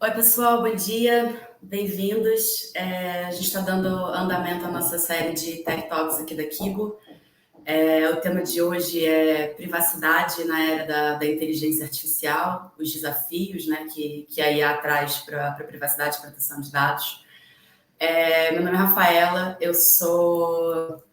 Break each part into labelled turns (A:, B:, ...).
A: Oi, pessoal, bom dia, bem-vindos. A gente está dando andamento à nossa série de Tech Talks aqui da Kibo. O tema de hoje é privacidade na era da inteligência artificial, os desafios, né, que a IA traz para a privacidade e proteção de dados. Meu nome é Rafaela, eu sou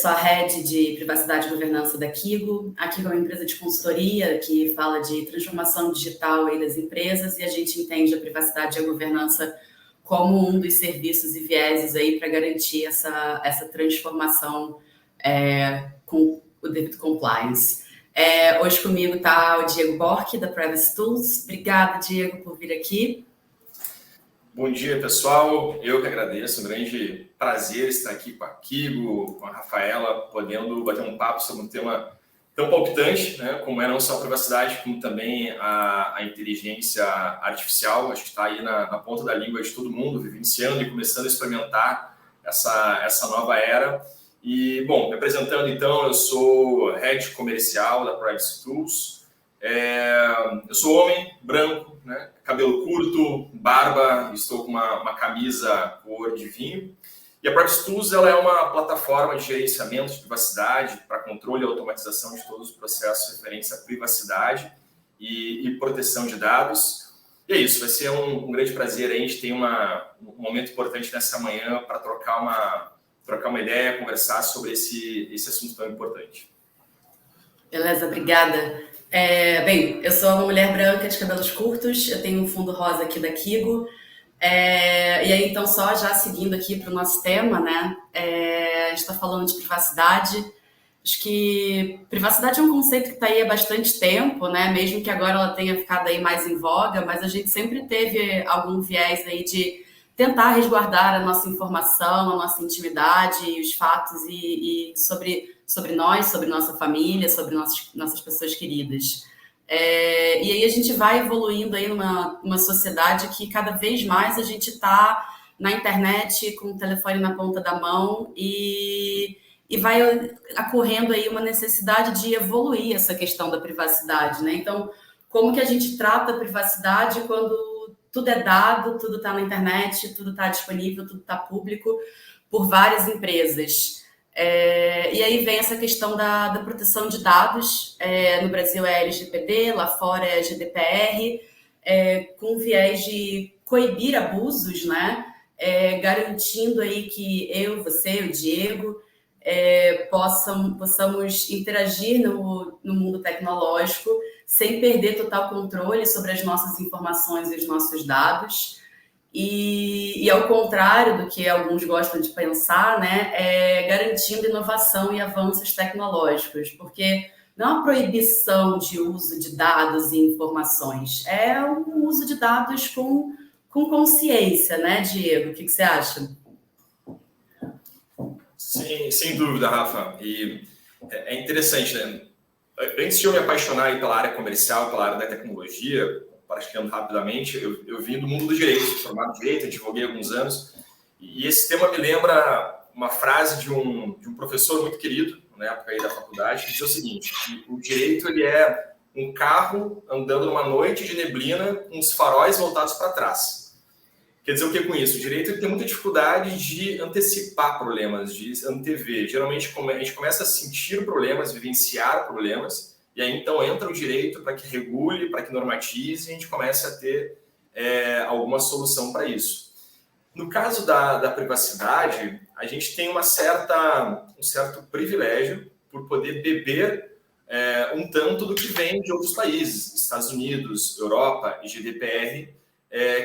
A: a Head de Privacidade e Governança da Kigo. A Kigo é uma empresa de consultoria que fala de transformação digital aí das empresas e a gente entende a privacidade e a governança como um dos serviços e vieses aí para garantir essa transformação com o devido compliance. Hoje comigo está o Diego Bork, da Privacy Tools. Obrigada, Diego, por vir aqui.
B: Bom dia, pessoal. Eu que agradeço. Um grande prazer estar aqui com a Kigo, com a Rafaela, podendo bater um papo sobre um tema tão palpitante, né, como é não só a privacidade, como também a inteligência artificial. Acho que está aí na ponta da língua de todo mundo, vivenciando e começando a experimentar essa nova era. E, bom, me apresentando então, eu sou Head Comercial da Privacy Tools. Eu sou homem, branco, né? Cabelo curto, barba, estou com uma camisa cor de vinho. E a Privacy Tools ela é uma plataforma de gerenciamento de privacidade para controle e automatização de todos os processos referentes à privacidade e proteção de dados. E é isso, vai ser um grande prazer. A gente tem um momento importante nessa manhã para trocar uma ideia, conversar sobre esse assunto tão importante.
A: Beleza, obrigada. Bem, eu sou uma mulher branca de cabelos curtos, eu tenho um fundo rosa aqui da Kigo. E aí, então, só já seguindo aqui para o nosso tema, né? A gente está falando de privacidade. Acho que privacidade é um conceito que está aí há bastante tempo, né? Mesmo que agora ela tenha ficado aí mais em voga, mas a gente sempre teve algum viés aí de tentar resguardar a nossa informação, a nossa intimidade, os fatos e sobre nós, sobre nossa família, sobre nossas pessoas queridas. E aí a gente vai evoluindo aí numa sociedade que cada vez mais a gente está na internet com o telefone na ponta da mão e vai ocorrendo aí uma necessidade de evoluir essa questão da privacidade, né? Então, como que a gente trata a privacidade quando tudo é dado, tudo está na internet, tudo está disponível, tudo está público por várias empresas. E aí vem essa questão da proteção de dados. No Brasil é LGPD, lá fora é GDPR, com viés de coibir abusos, né? Garantindo aí que eu, você, o Diego, possamos interagir no mundo tecnológico sem perder total controle sobre as nossas informações e os nossos dados. E ao contrário do que alguns gostam de pensar, né, garantindo inovação e avanços tecnológicos, porque não é uma proibição de uso de dados e informações, é um uso de dados com consciência, né, Diego? O que você acha?
B: Sim, sem dúvida, Rafa. E é interessante, né? Antes de eu me apaixonar pela área comercial, pela área da tecnologia, praticando rapidamente, eu vim do mundo do direito, formado em direito, advoguei há alguns anos, e esse tema me lembra uma frase de um professor muito querido, na época aí da faculdade, que dizia o seguinte, que o direito ele é um carro andando numa noite de neblina com os faróis voltados para trás. Quer dizer o que com isso? O direito tem muita dificuldade de antecipar problemas, de antever. Geralmente a gente começa a sentir problemas, vivenciar problemas, e aí então entra o direito para que regule, para que normatize, e a gente começa a ter alguma solução para isso. No caso da privacidade, a gente tem um certo privilégio por poder beber um tanto do que vem de outros países, Estados Unidos, Europa e GDPR,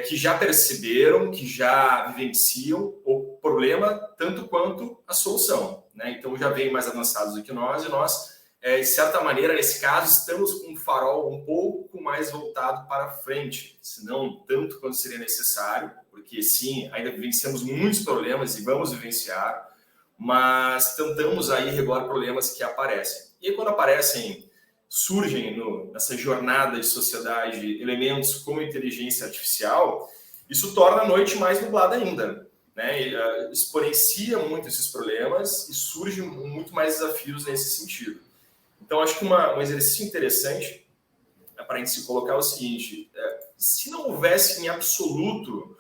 B: que já perceberam, que já vivenciam o problema tanto quanto a solução, né? Então já vem mais avançados do que nós e nós, de certa maneira, nesse caso, estamos com um farol um pouco mais voltado para frente, se não tanto quanto seria necessário, porque sim, ainda vivenciamos muitos problemas e vamos vivenciar, mas tentamos aí regular problemas que aparecem. E aí, quando aparecem, surgem nessa jornada de sociedade elementos como inteligência artificial, isso torna a noite mais nublada ainda, né? Exponencia muito esses problemas e surgem muito mais desafios nesse sentido. Então, acho que um exercício interessante para a gente se colocar é o seguinte, se não houvesse em absoluto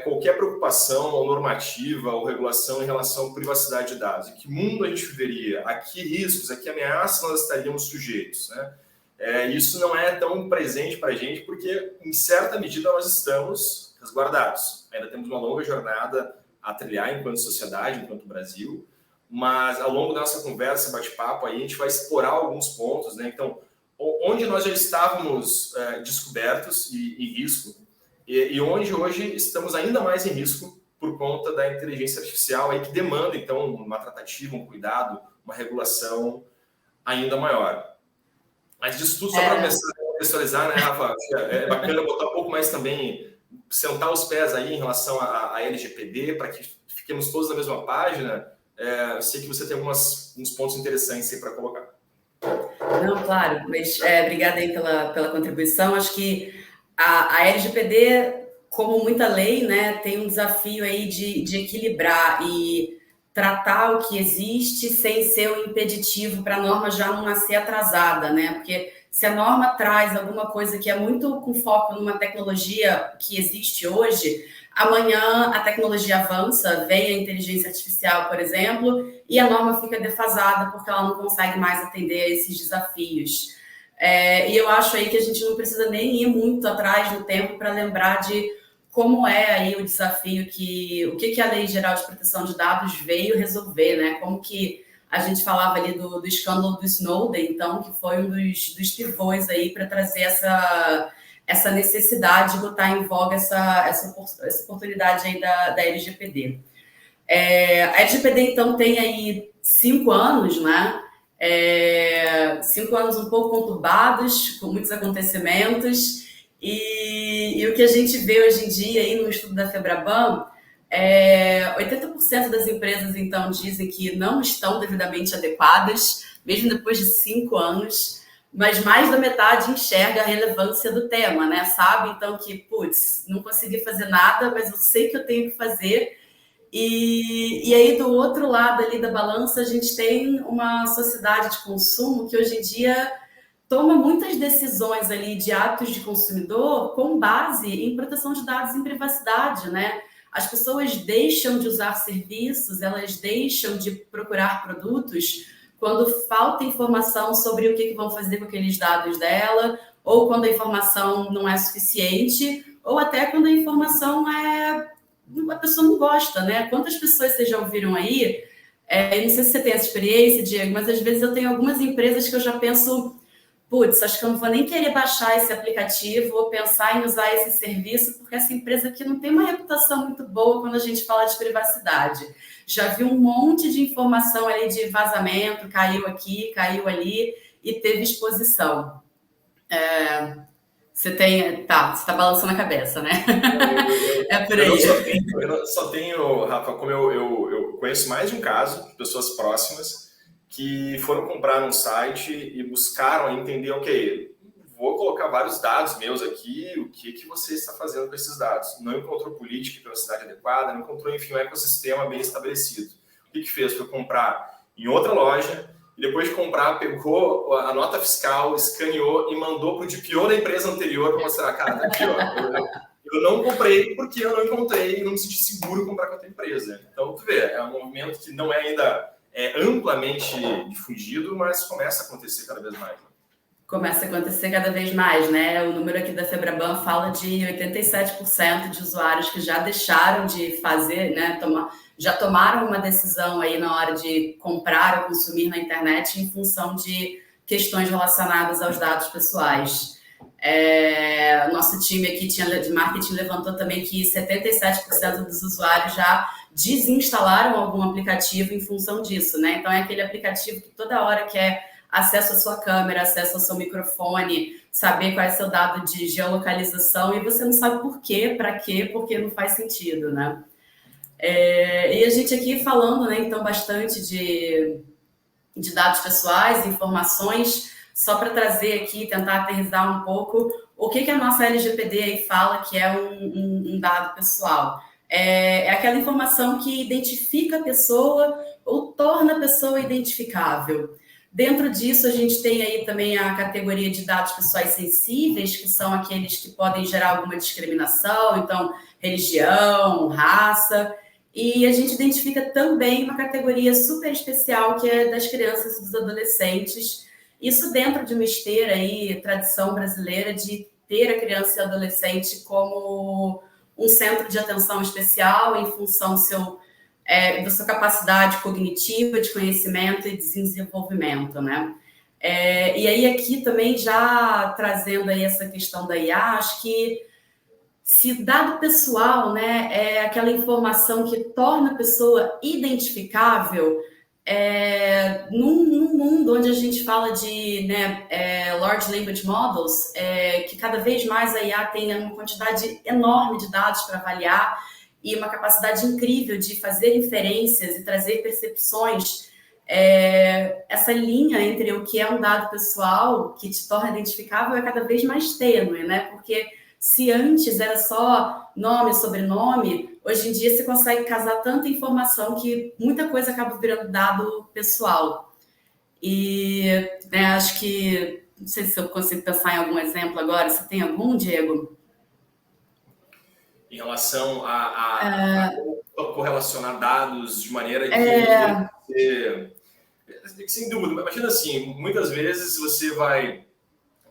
B: qualquer preocupação ou normativa ou regulação em relação à privacidade de dados, em que mundo a gente viveria, a que riscos, a que ameaças nós estaríamos sujeitos, né? Isso não é tão presente para a gente porque, em certa medida, nós estamos resguardados. Ainda temos uma longa jornada a trilhar enquanto sociedade, enquanto Brasil, mas ao longo da nossa conversa, bate-papo, aí a gente vai explorar alguns pontos, né? Então, onde nós já estávamos descobertos e em risco, e onde hoje estamos ainda mais em risco por conta da inteligência artificial, aí que demanda, então, uma tratativa, um cuidado, uma regulação ainda maior. Mas disso tudo, só para começar a contextualizar, né, Rafa? É bacana botar um pouco mais também, sentar os pés aí em relação à LGPD, para que fiquemos todos na mesma página. Eu sei que você tem uns pontos interessantes aí para colocar.
A: Não, claro, mas obrigada aí pela contribuição. Acho que a LGPD, como muita lei, né, tem um desafio aí de equilibrar e tratar o que existe sem ser um impeditivo para a norma já não nascer atrasada, né? Porque se a norma traz alguma coisa que é muito com foco numa tecnologia que existe hoje, amanhã a tecnologia avança, vem a inteligência artificial, por exemplo, e a norma fica defasada porque ela não consegue mais atender a esses desafios. E eu acho aí que a gente não precisa nem ir muito atrás no tempo para lembrar de como é aí o desafio o que a Lei Geral de Proteção de Dados veio resolver, né? Como que a gente falava ali do escândalo do Snowden, então, que foi um dos pivôs aí para trazer essa necessidade de botar em voga essa oportunidade aí da LGPD. A LGPD, então, tem aí 5 anos, né? 5 anos um pouco conturbados, com muitos acontecimentos, e o que a gente vê hoje em dia aí no estudo da Febraban, 80% das empresas, então, dizem que não estão devidamente adequadas, mesmo depois de 5 anos, mas mais da metade enxerga a relevância do tema, né? Sabe, então, que, putz, não consegui fazer nada, mas eu sei que eu tenho que fazer. E aí, do outro lado ali da balança, a gente tem uma sociedade de consumo que hoje em dia toma muitas decisões ali de atos de consumidor com base em proteção de dados e em privacidade, né? As pessoas deixam de usar serviços, elas deixam de procurar produtos quando falta informação sobre o que vão fazer com aqueles dados dela, ou quando a informação não é suficiente, ou até quando a informação a pessoa não gosta, né? Quantas pessoas vocês já ouviram aí? Não sei se você tem essa experiência, Diego, mas às vezes eu tenho algumas empresas que eu já penso, putz, acho que eu não vou nem querer baixar esse aplicativo ou pensar em usar esse serviço, porque essa empresa aqui não tem uma reputação muito boa quando a gente fala de privacidade. Já vi um monte de informação ali de vazamento, caiu aqui, caiu ali, e teve exposição. Você está balançando a cabeça, né? Por aí.
B: Eu só tenho, Rafa, como eu conheço mais de um caso de pessoas próximas que foram comprar num site e buscaram entender, ok, vou colocar vários dados meus aqui, o que você está fazendo com esses dados? Não encontrou política e privacidade adequada, não encontrou, enfim, um ecossistema bem estabelecido. O que fez? Foi comprar em outra loja, e depois de comprar, pegou a nota fiscal, escaneou e mandou para o DPO da empresa anterior para mostrar, cara, tá aqui, ó, eu não comprei porque eu não encontrei e não me senti seguro comprar com outra empresa. Então, tu vê, é um movimento que não é ainda amplamente difundido, mas começa a acontecer cada vez mais. Né?
A: Começa a acontecer cada vez mais, né? O número aqui da Febraban fala de 87% de usuários que já deixaram de fazer, né? Já tomaram uma decisão aí na hora de comprar ou consumir na internet em função de questões relacionadas aos dados pessoais. Nosso time aqui de marketing levantou também que 77% dos usuários já desinstalaram algum aplicativo em função disso, né? Então, é aquele aplicativo que toda hora quer acesso à sua câmera, acesso ao seu microfone, saber qual é o seu dado de geolocalização, e você não sabe por quê, para quê, porque não faz sentido, né? E a gente aqui falando, né, então, bastante de dados pessoais, informações, só para trazer aqui, tentar aterrissar um pouco o que a nossa LGPD aí fala que é um dado pessoal. É aquela informação que identifica a pessoa ou torna a pessoa identificável. Dentro disso, a gente tem aí também a categoria de dados pessoais sensíveis, que são aqueles que podem gerar alguma discriminação, então, religião, raça. E a gente identifica também uma categoria super especial, que é das crianças e dos adolescentes. Isso dentro de uma esteira aí, tradição brasileira de ter a criança e o adolescente como um centro de atenção especial em função da sua capacidade cognitiva, de conhecimento e desenvolvimento, né? E aí aqui também já trazendo aí essa questão da IA, acho que se dado pessoal, né, é aquela informação que torna a pessoa identificável, num mundo onde a gente fala de, né, Large Language Models, que cada vez mais a IA tem uma quantidade enorme de dados para avaliar e uma capacidade incrível de fazer inferências e trazer percepções, essa linha entre o que é um dado pessoal que te torna identificável é cada vez mais tênue, né? Porque se antes era só nome, sobrenome, hoje em dia você consegue casar tanta informação que muita coisa acaba virando dado pessoal. E né, acho que, não sei se eu consigo pensar em algum exemplo agora, você tem algum, Diego?
B: Em relação a correlacionar dados de maneira que sem dúvida, imagina assim, muitas vezes você vai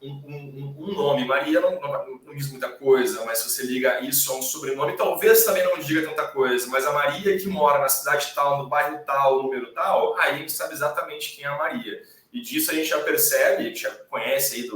B: um nome, Maria não diz muita coisa, mas se você liga isso a um sobrenome, talvez também não diga tanta coisa, mas a Maria que mora na cidade tal, no bairro tal, no número tal, aí a gente sabe exatamente quem é a Maria. E disso a gente já percebe, a gente já conhece aí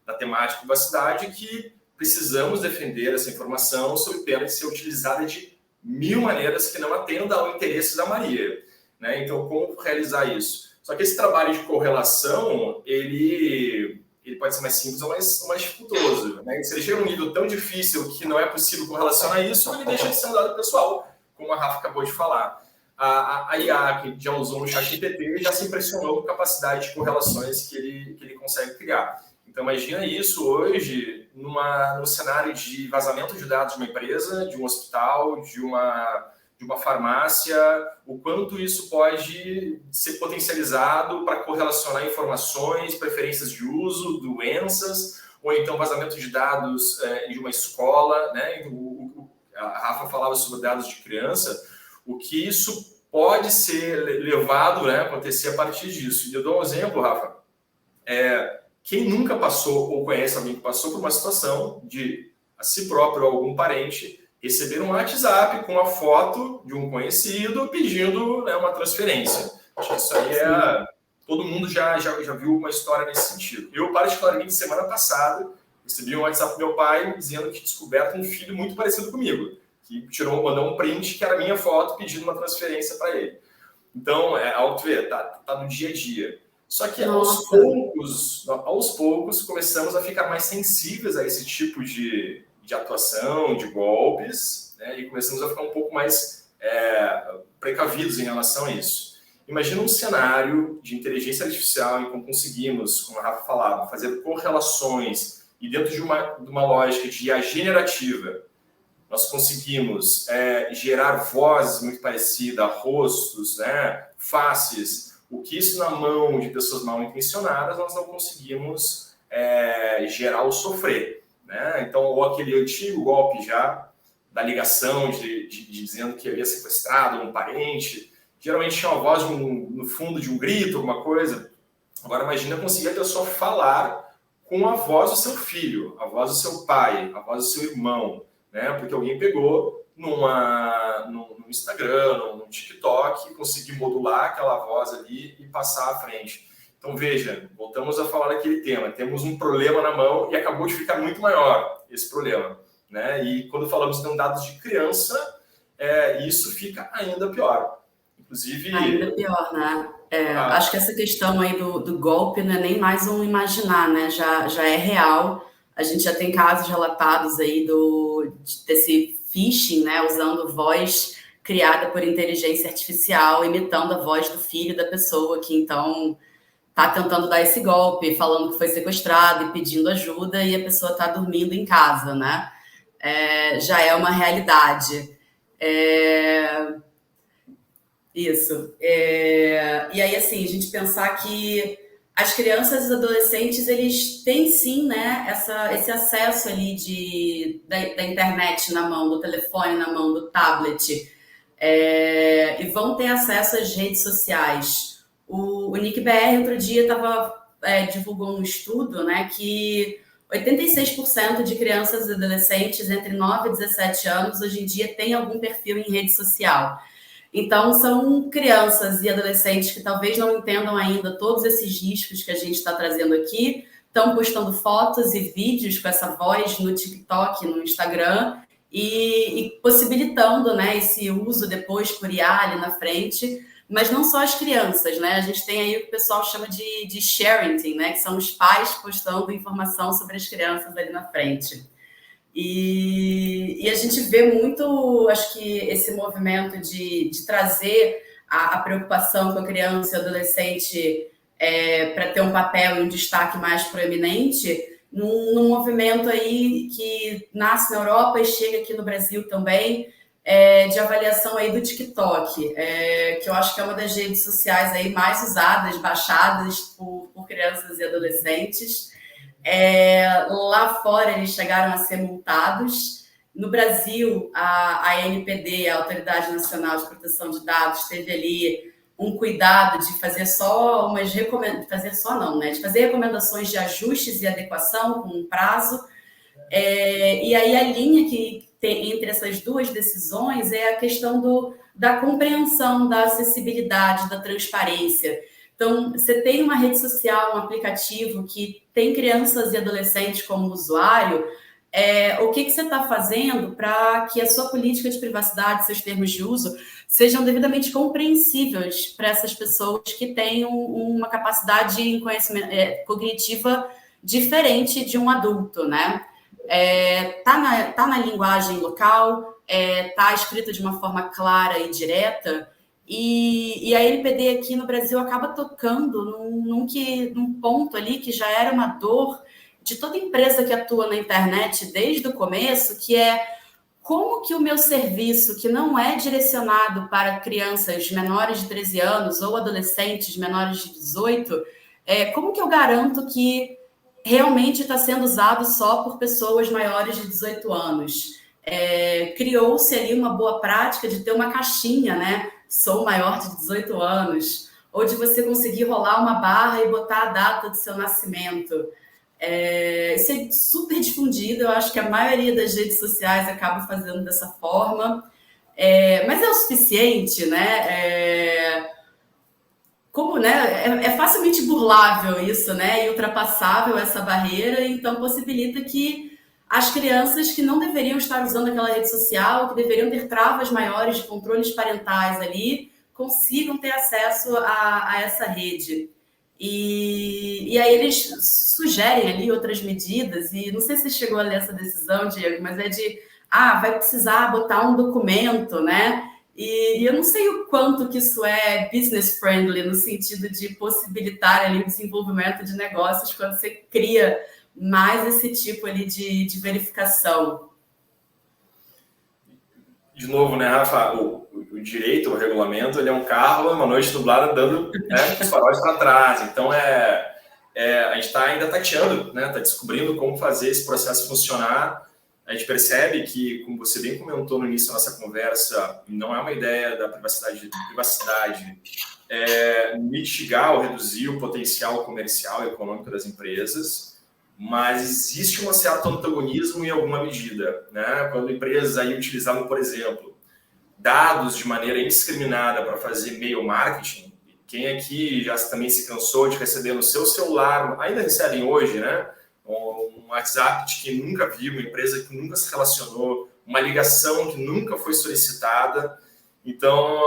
B: da temática da cidade, que precisamos defender essa informação sob pena de ser utilizada de 1000 maneiras que não atendam ao interesse da Maria. Né? Então, como realizar isso? Só que esse trabalho de correlação, ele pode ser mais simples ou mais dificultoso. Né? Se ele chega a um nível tão difícil que não é possível correlacionar isso, ele deixa de ser um dado pessoal, como a Rafa acabou de falar. A IA, que já usou no ChatGPT, já se impressionou com a capacidade de correlações que ele consegue criar. Então, imagina isso hoje num cenário de vazamento de dados de uma empresa, de um hospital, de uma farmácia, o quanto isso pode ser potencializado para correlacionar informações, preferências de uso, doenças, ou então vazamento de dados de uma escola, né? A Rafa falava sobre dados de criança, o que isso pode ser levado, né, acontecer a partir disso. E eu dou um exemplo, Rafa. Quem nunca passou ou conhece alguém que passou por uma situação de a si próprio ou algum parente receber um WhatsApp com a foto de um conhecido pedindo, né, uma transferência. Acho que isso aí todo mundo já viu uma história nesse sentido. Eu, particularmente, semana passada, recebi um WhatsApp do meu pai dizendo que tinha descoberto um filho muito parecido comigo, que mandou um print que era minha foto pedindo uma transferência para ele. Então, algo que vê, tá no dia a dia. Só que aos poucos começamos a ficar mais sensíveis a esse tipo de atuação, de golpes, né? E começamos a ficar um pouco mais precavidos em relação a isso. Imagina um cenário de inteligência artificial em que conseguimos, como a Rafa falava, fazer correlações e dentro de uma lógica de IA generativa, nós conseguimos gerar vozes muito parecidas, rostos, né, faces. O que isso na mão de pessoas mal intencionadas, nós não conseguimos gerar ou sofrer. Né? Então, ou aquele antigo golpe já da ligação de dizendo que havia sequestrado um parente, geralmente tinha uma voz no fundo de um grito, alguma coisa. Agora, imagina conseguir a pessoa falar com a voz do seu filho, a voz do seu pai, a voz do seu irmão, né? Porque alguém pegou no Instagram, no TikTok, conseguir modular aquela voz ali e passar à frente. Então, veja, voltamos a falar daquele tema. Temos um problema na mão e acabou de ficar muito maior esse problema. Né? E quando falamos de dados de criança, isso fica ainda pior. Inclusive...
A: Ainda pior, né? Acho que essa questão aí do golpe não é nem mais um imaginar, né? Já é real. A gente já tem casos relatados aí desse phishing, né? Usando voz criada por inteligência artificial, imitando a voz do filho da pessoa que, então, está tentando dar esse golpe, falando que foi sequestrado e pedindo ajuda, e a pessoa está dormindo em casa, né? Já é uma realidade. Isso. E aí, assim, a gente pensar que as crianças e os adolescentes, eles têm sim, né, esse acesso ali da internet na mão, do telefone na mão, do tablet, e vão ter acesso às redes sociais. O Nick BR outro dia divulgou um estudo, né, que 86% de crianças e adolescentes entre 9 e 17 anos hoje em dia têm algum perfil em rede social. Então, são crianças e adolescentes que talvez não entendam ainda todos esses riscos que a gente está trazendo aqui, estão postando fotos e vídeos com essa voz no TikTok, no Instagram, e possibilitando, né, esse uso depois por IA ali na frente. Mas não só as crianças, né? A gente tem aí o que o pessoal chama de sharing, né? Que são os pais postando informação sobre as crianças ali na frente. E a gente vê muito, acho que esse movimento de trazer a preocupação com a criança e adolescente para ter um papel e um destaque mais proeminente num movimento aí que nasce na Europa e chega aqui no Brasil também, de avaliação aí do TikTok, que eu acho que é uma das redes sociais aí mais usadas, baixadas por crianças e adolescentes. Lá fora eles chegaram a ser multados. No Brasil, a ANPD, a Autoridade Nacional de Proteção de Dados, teve ali um cuidado de fazer só umas de fazer recomendações de ajustes e adequação com um prazo. E aí a linha que tem entre essas duas decisões é a questão da compreensão, da acessibilidade, da transparência. Então, você tem uma rede social, um aplicativo que tem crianças e adolescentes como usuário, o que você está fazendo para que a sua política de privacidade, seus termos de uso, sejam devidamente compreensíveis para essas pessoas que têm uma capacidade em conhecimento, cognitiva diferente de um adulto, né? Tá na linguagem local, tá escrito de uma forma clara e direta, e a LPD aqui no Brasil acaba tocando num ponto ali que já era uma dor de toda empresa que atua na internet desde o começo, que é como que o meu serviço, que não é direcionado para crianças menores de 13 anos ou adolescentes menores de 18, como que eu garanto que realmente está sendo usado só por pessoas maiores de 18 anos? Criou-se ali uma boa prática de ter uma caixinha, né? Sou maior de 18 anos, ou de você conseguir rolar uma barra e botar a data do seu nascimento. Isso é super difundido, eu acho que a maioria das redes sociais acaba fazendo dessa forma, mas é o suficiente, né? Como, né? É facilmente burlável isso, né? E ultrapassável essa barreira, então possibilita que as crianças que não deveriam estar usando aquela rede social, que deveriam ter travas maiores de controles parentais ali, consigam ter acesso a essa rede. E aí eles sugerem ali outras medidas, e não sei se você chegou a ler essa decisão, Diego, mas vai precisar botar um documento, né? E eu não sei o quanto que isso é business friendly, no sentido de possibilitar ali o desenvolvimento de negócios quando você cria mais esse tipo ali de verificação.
B: De novo, né, Rafa, o direito, o regulamento, ele é um carro, uma noite nublada, dando, né, os faróis para trás. Então, a gente está ainda tateando, né, está descobrindo como fazer esse processo funcionar. A gente percebe que, como você bem comentou no início da nossa conversa, não é uma ideia da privacidade, mitigar ou reduzir o potencial comercial e econômico das empresas, mas existe um certo antagonismo em alguma medida, né? Quando empresas aí utilizavam, por exemplo, dados de maneira indiscriminada para fazer e-mail marketing, quem aqui já também se cansou de receber no seu celular, ainda recebem hoje, né? Um WhatsApp de quem nunca viu, uma empresa que nunca se relacionou, uma ligação que nunca foi solicitada. Então,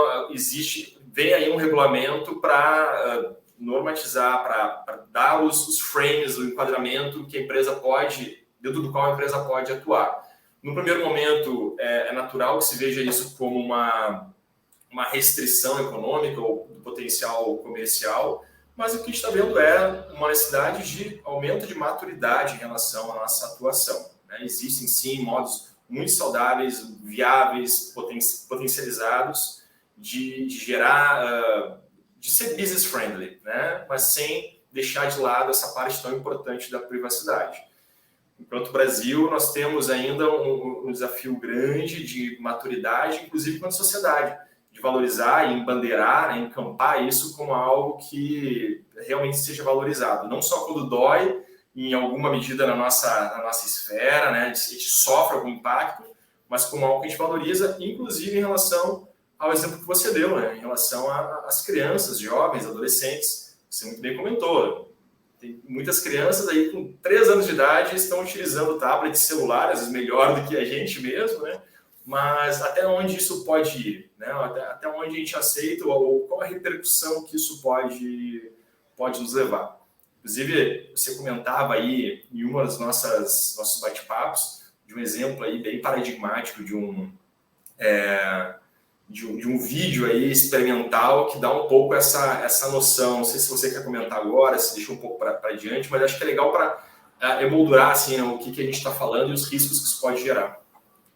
B: vem aí um regulamento para normatizar, para dar os frames do enquadramento que a empresa pode, dentro do qual a empresa pode atuar. No primeiro momento, é natural que se veja isso como uma restrição econômica ou do potencial comercial, mas o que a gente está vendo é uma necessidade de aumento de maturidade em relação à nossa atuação, né? Existem, sim, modos muito saudáveis, viáveis, potencializados de gerar, de ser business friendly, né? Mas sem deixar de lado essa parte tão importante da privacidade. Enquanto Brasil, nós temos ainda um desafio grande de maturidade, inclusive quanto sociedade, de valorizar e embandeirar, né, encampar isso como algo que realmente seja valorizado. Não só quando dói, em alguma medida na nossa esfera, né, a gente sofre algum impacto, mas como algo que a gente valoriza, inclusive em relação ao exemplo que você deu, né, em relação às crianças, jovens, adolescentes. Você muito bem comentou. Tem muitas crianças aí com 3 anos de idade estão utilizando tablet, celular, às vezes melhor do que a gente mesmo, né? Mas até onde isso pode ir, né? Até onde a gente aceita ou qual a repercussão que isso pode nos levar. Inclusive, você comentava aí em uma das nossos bate-papos de um exemplo aí bem paradigmático de um vídeo aí experimental que dá um pouco essa noção. Não sei se você quer comentar agora, se deixa um pouco para diante, mas acho que é legal para emoldurar assim, né, o que a gente está falando e os riscos que isso pode gerar.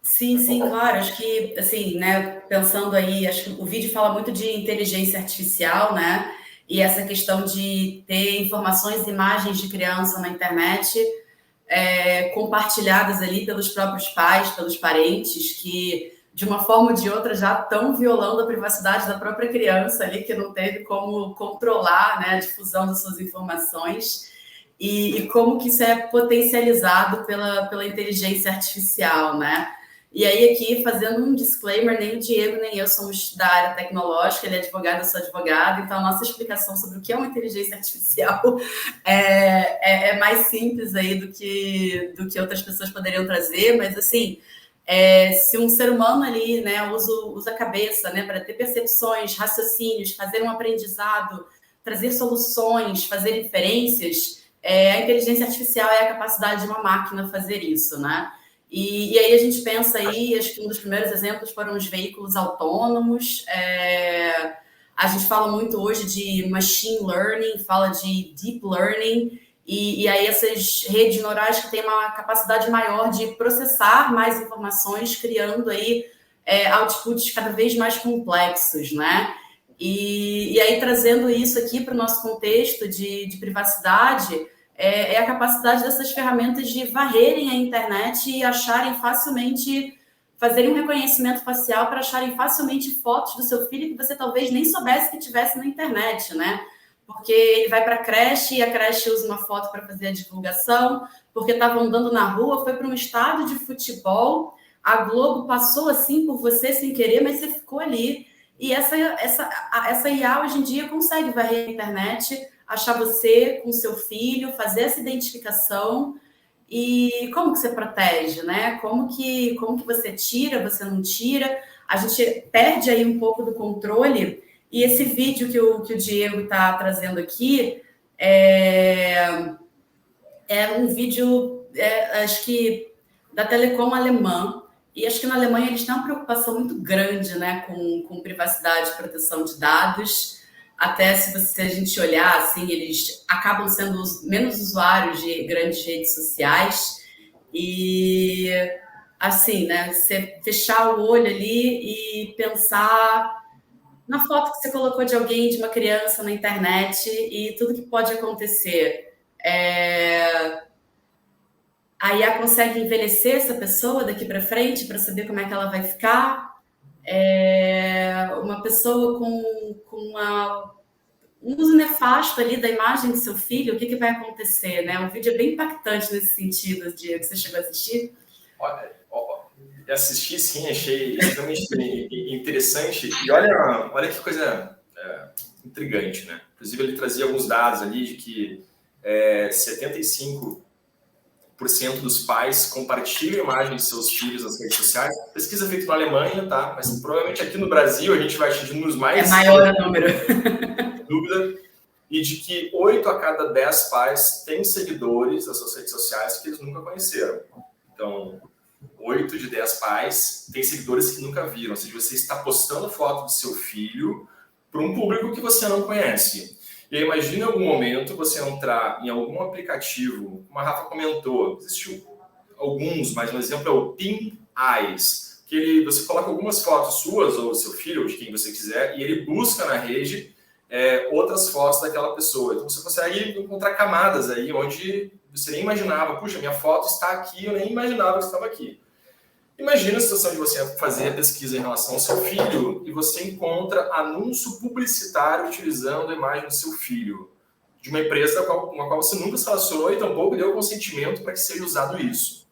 A: Sim, claro. Acho que, assim, né, pensando aí, acho que o vídeo fala muito de inteligência artificial, né? E essa questão de ter informações e imagens de criança na internet compartilhadas ali pelos próprios pais, pelos parentes, que de uma forma ou de outra já estão violando a privacidade da própria criança ali, que não teve como controlar, né, a difusão das suas informações. E como que isso é potencializado pela inteligência artificial, né? E aí aqui, fazendo um disclaimer, nem o Diego nem eu somos da área tecnológica, ele é advogado, eu sou advogada, então a nossa explicação sobre o que é uma inteligência artificial é mais simples aí do que outras pessoas poderiam trazer, mas assim, se um ser humano ali, né, usa a cabeça, né, para ter percepções, raciocínios, fazer um aprendizado, trazer soluções, fazer inferências, a inteligência artificial é a capacidade de uma máquina fazer isso, né? E aí a gente pensa aí, acho que um dos primeiros exemplos foram os veículos autônomos. A gente fala muito hoje de machine learning, fala de deep learning, e aí essas redes neurais que têm uma capacidade maior de processar mais informações, criando aí outputs cada vez mais complexos, né? E aí trazendo isso aqui para o nosso contexto de privacidade, é a capacidade dessas ferramentas de varrerem a internet e acharem facilmente, fazerem um reconhecimento facial para acharem facilmente fotos do seu filho que você talvez nem soubesse que tivesse na internet, né? Porque ele vai para a creche e a creche usa uma foto para fazer a divulgação, porque estava andando na rua, foi para um estádio de futebol, a Globo passou assim por você sem querer, mas você ficou ali. E essa IA hoje em dia consegue varrer a internet, achar você com seu filho, fazer essa identificação. E como que você protege, né? Como que você tira, você não tira? A gente perde aí um pouco do controle. E esse vídeo que o Diego está trazendo aqui é um vídeo, acho que da Telecom alemã. E acho que na Alemanha eles têm uma preocupação muito grande, né, com privacidade e proteção de dados. Até se a gente olhar, assim, eles acabam sendo menos usuários de grandes redes sociais. E, assim, né, você fechar o olho ali e pensar na foto que você colocou de alguém, de uma criança na internet e tudo que pode acontecer. A IA consegue envelhecer essa pessoa daqui para frente para saber como é que ela vai ficar. Uma pessoa com um uso nefasto ali da imagem do seu filho, o que vai acontecer, né? O vídeo é bem impactante nesse sentido, Diego. Você chegou a assistir?
B: Assisti, sim, achei extremamente interessante. E olha que coisa intrigante, né? Inclusive, ele trazia alguns dados ali de que 75% dos pais compartilham imagens de seus filhos nas redes sociais. Pesquisa feita na Alemanha, tá? Mas provavelmente aqui no Brasil a gente vai atingir números mais...
A: É maior o número.
B: Dúvida. E de que 8 a cada 10 pais têm seguidores nas suas redes sociais que eles nunca conheceram. Então, 8 de 10 pais têm seguidores que nunca viram. Ou seja, você está postando foto do seu filho para um público que você não conhece. E aí, imagine em algum momento você entrar em algum aplicativo, como a Rafa comentou, existiu alguns, mas um exemplo é o Pin Eyes, que você coloca algumas fotos suas, ou do seu filho, ou de quem você quiser, e ele busca na rede outras fotos daquela pessoa. Então, você consegue encontrar camadas aí onde você nem imaginava, puxa, minha foto está aqui, eu nem imaginava que estava aqui. Imagina a situação de você fazer a pesquisa em relação ao seu filho e você encontra anúncio publicitário utilizando a imagem do seu filho, de uma empresa com a qual você nunca se relacionou e tampouco deu consentimento para que seja usado isso.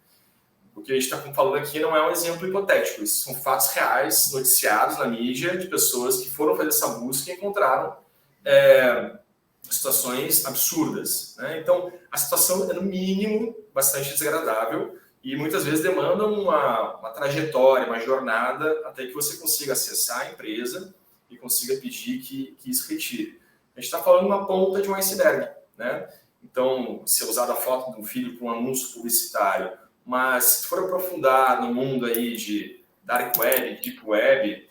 B: O que a gente está falando aqui não é um exemplo hipotético, isso são fatos reais, noticiados na mídia, de pessoas que foram fazer essa busca e encontraram situações absurdas, né? Então, a situação é, no mínimo, bastante desagradável e muitas vezes demanda uma trajetória, uma jornada, até que você consiga acessar a empresa e consiga pedir que isso retire. A gente está falando uma ponta de um iceberg, né? Então, se usar a foto do filho para um anúncio publicitário, mas se for aprofundar no mundo aí de dark web, deep web,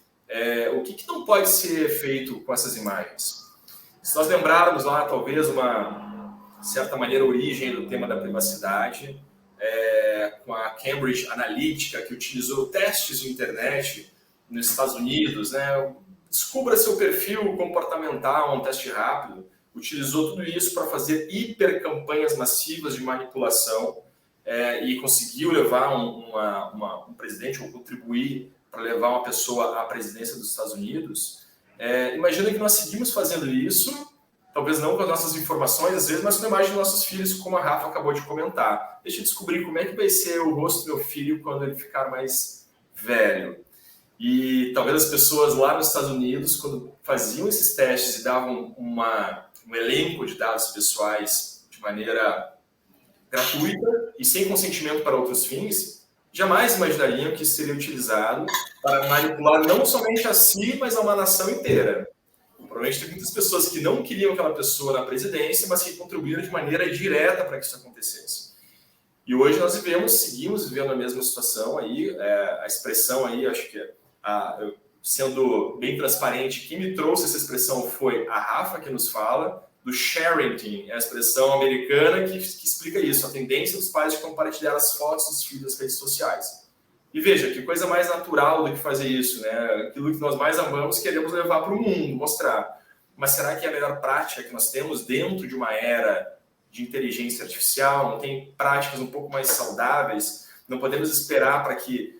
B: o que não pode ser feito com essas imagens? Se nós lembrarmos lá, talvez, uma certa maneira, a origem do tema da privacidade, com a Cambridge Analytica, que utilizou testes de internet nos Estados Unidos, né? Descubra seu perfil comportamental, um teste rápido, utilizou tudo isso para fazer hipercampanhas massivas de manipulação e conseguiu levar um presidente, ou contribuir para levar uma pessoa à presidência dos Estados Unidos. Imagina que nós seguimos fazendo isso, talvez não com as nossas informações, às vezes, mas com a imagem dos nossos filhos, como a Rafa acabou de comentar. Deixa eu descobrir como é que vai ser o rosto do meu filho quando ele ficar mais velho. E talvez as pessoas lá nos Estados Unidos, quando faziam esses testes e davam um elenco de dados pessoais de maneira gratuita e sem consentimento para outros fins, jamais imaginariam que isso seria utilizado para manipular não somente a si, mas a uma nação inteira. Provavelmente tem muitas pessoas que não queriam aquela pessoa na presidência, mas que contribuíram de maneira direta para que isso acontecesse. E hoje nós seguimos vivendo a mesma situação aí, a expressão aí, acho que sendo bem transparente, quem me trouxe essa expressão foi a Rafa, que nos fala, do sharing, a expressão americana que explica isso, a tendência dos pais de compartilhar as fotos dos filhos nas redes sociais. E veja, que coisa mais natural do que fazer isso, né? Aquilo que nós mais amamos, queremos levar para o mundo, mostrar. Mas será que é a melhor prática que nós temos dentro de uma era de inteligência artificial? Não tem práticas um pouco mais saudáveis? Não podemos esperar para que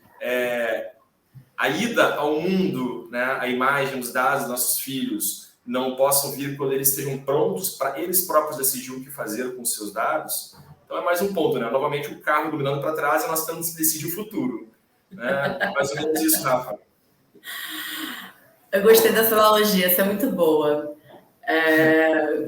B: a ida ao mundo, né, a imagem, os dados dos nossos filhos não possam vir quando eles estejam prontos para eles próprios decidir o que fazer com os seus dados? Então é mais um ponto, né? Novamente o carro dominando para trás e nós temos que decidir o futuro. Mais ou menos isso, Rafa.
A: Eu gostei dessa analogia, essa é muito boa.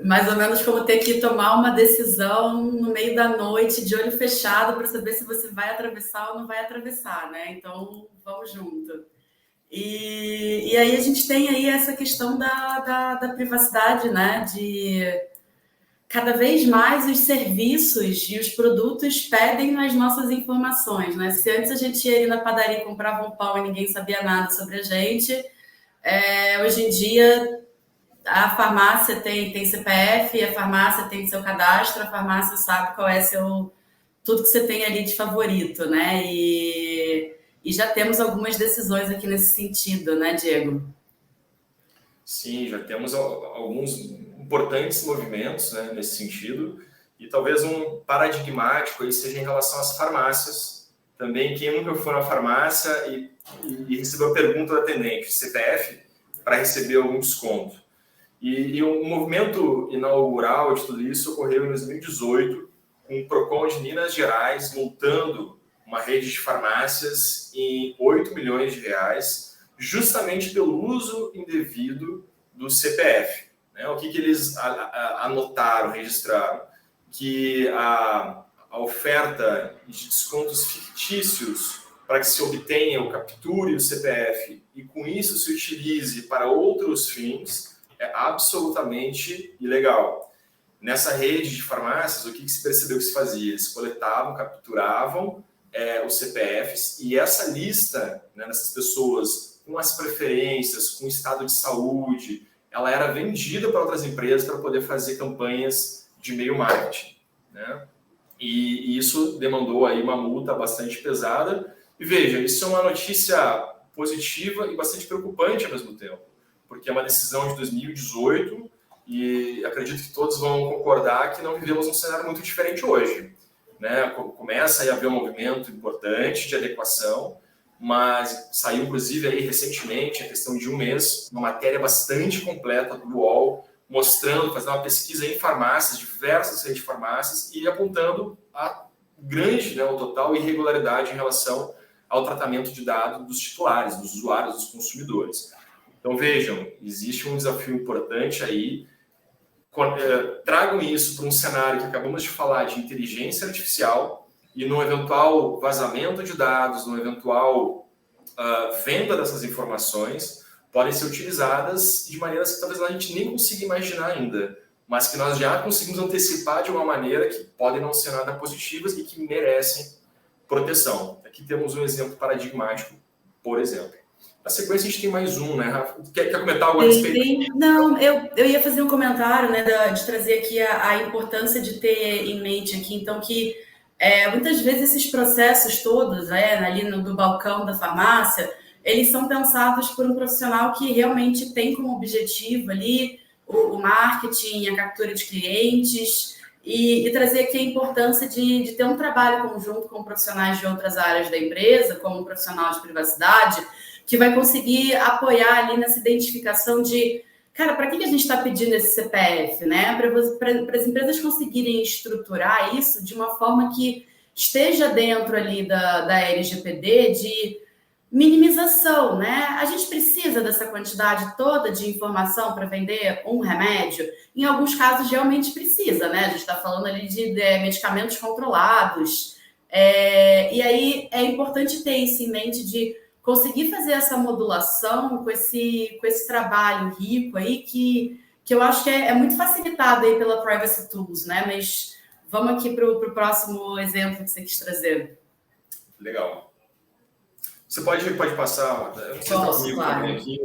A: Mais ou menos como ter que tomar uma decisão no meio da noite, de olho fechado, para saber se você vai atravessar ou não vai atravessar, né? Então, vamos junto. E aí a gente tem aí essa questão da privacidade, né? De cada vez mais os serviços e os produtos pedem as nossas informações, né? Se antes a gente ia ali na padaria e comprava um pão e ninguém sabia nada sobre a gente, hoje em dia a farmácia tem CPF, a farmácia tem seu cadastro, a farmácia sabe qual é tudo que você tem ali de favorito, né? E já temos algumas decisões aqui nesse sentido, né, Diego?
B: Sim, já temos alguns importantes movimentos, né, nesse sentido, e talvez um paradigmático aí seja em relação às farmácias. Também, quem nunca foi na farmácia e recebeu a pergunta da atendente, CPF, para receber algum desconto. E o movimento inaugural de tudo isso ocorreu em 2018, com o PROCON de Minas Gerais multando uma rede de farmácias em R$8 milhões, justamente pelo uso indevido do CPF. Né? O que eles anotaram, registraram? Que a oferta de descontos fictícios para que se obtenha ou capture o CPF e com isso se utilize para outros fins é absolutamente ilegal. Nessa rede de farmácias, o que se percebeu que se fazia? Eles coletavam, capturavam os CPFs e essa lista, né, dessas pessoas com as preferências, com o estado de saúde, ela era vendida para outras empresas para poder fazer campanhas de e-mail marketing, né? E isso demandou aí uma multa bastante pesada. E veja, isso é uma notícia positiva e bastante preocupante ao mesmo tempo, porque é uma decisão de 2018 e acredito que todos vão concordar que não vivemos um cenário muito diferente hoje, né? Começa a haver um movimento importante de adequação, mas saiu, inclusive, aí recentemente, em questão de um mês, uma matéria bastante completa do UOL, mostrando, fazendo uma pesquisa em farmácias, diversas redes de farmácias, e apontando a grande, né, o total irregularidade em relação ao tratamento de dados dos titulares, dos usuários, dos consumidores. Então, vejam, existe um desafio importante aí. Tragam isso para um cenário que acabamos de falar de inteligência artificial e no eventual vazamento de dados, no eventual venda dessas informações, podem ser utilizadas de maneiras que talvez a gente nem consiga imaginar ainda, mas que nós já conseguimos antecipar de uma maneira que podem não ser nada positivas e que merecem proteção. Aqui temos um exemplo paradigmático, por exemplo. Na sequência, a gente tem mais um, né, Rafa? Quer comentar algo a respeito?
A: Não, eu ia fazer um comentário, né, de trazer aqui a importância de ter em mente aqui, então, que muitas vezes esses processos todos, ali do balcão da farmácia, eles são pensados por um profissional que realmente tem como objetivo ali o marketing, a captura de clientes, e trazer aqui a importância de ter um trabalho conjunto com profissionais de outras áreas da empresa, como um profissional de privacidade, que vai conseguir apoiar ali nessa identificação de, cara, para que a gente está pedindo esse CPF, né? Para as empresas conseguirem estruturar isso de uma forma que esteja dentro ali da LGPD de minimização, né? A gente precisa dessa quantidade toda de informação para vender um remédio? Em alguns casos, realmente precisa, né? A gente está falando ali de medicamentos controlados. E aí é importante ter isso em mente de conseguir fazer essa modulação com esse trabalho rico aí, que eu acho que é muito facilitado aí pela Privacy Tools, né? Mas vamos aqui para o próximo exemplo que você quis trazer.
B: Legal. Você pode passar...
A: Posso, claro.
B: Aqui,